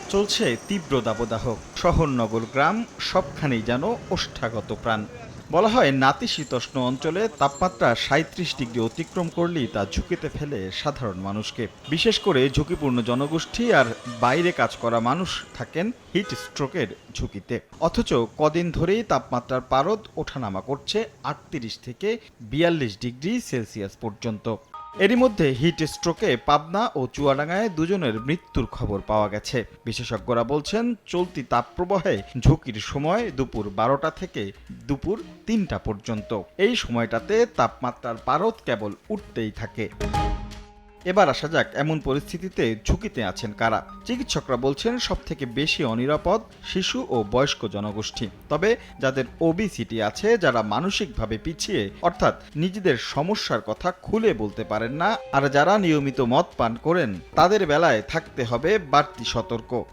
চলছে তীব্র দাবদাহ। শহর নগর গ্রাম সবখানেই যেন ওষ্ঠাগত প্রাণ। বলা হয় নাতিশীতোষ্ণ অঞ্চলে তাপমাত্রা ৩৭ ডিগ্রি অতিক্রম করলেই তা ঝুঁকিতে ফেলে সাধারণ মানুষকে। বিশেষ করে ঝুঁকিপূর্ণ জনগোষ্ঠী আর বাইরে কাজ করা মানুষ থাকেন হিট স্ট্রোকের ঝুঁকিতে। অথচ কদিন ধরেই তাপমাত্রার পারদ ওঠানামা করছে ৩৮ থেকে ৪২ ডিগ্রি সেলসিয়াস পর্যন্ত। এরই মধ্যে হিট স্ট্রোকে পাবনা ও চুয়াডাঙ্গায় দুজনের মৃত্যুর খবর পাওয়া গেছে। বিশেষজ্ঞরা বলছেন, চলতি তাপপ্রবাহে ঝুঁকির সময় দুপুর ১২টা থেকে দুপুর ৩টা পর্যন্ত। এই সময়টাতে তাপমাত্রার পারদ কেবল উঠতেই থাকে। এবার আসা যাক এমন পরিস্থিতিতে ঝুঁকিতে আছেন কারা। চিকিৎসকরা বলছেন সবথেকে বেশি অনিরাপদ শিশু ও বয়স্ক জনগোষ্ঠী। তবে যাদের ওবিসিটি আছে, যারা মানসিকভাবে পিছিয়ে অর্থাৎ নিজেদের সমস্যার কথা খুলে বলতে পারেন না, আর যারা নিয়মিত মদ পান করেন, তাদের বেলায় থাকতে হবে বাড়তি সতর্ক।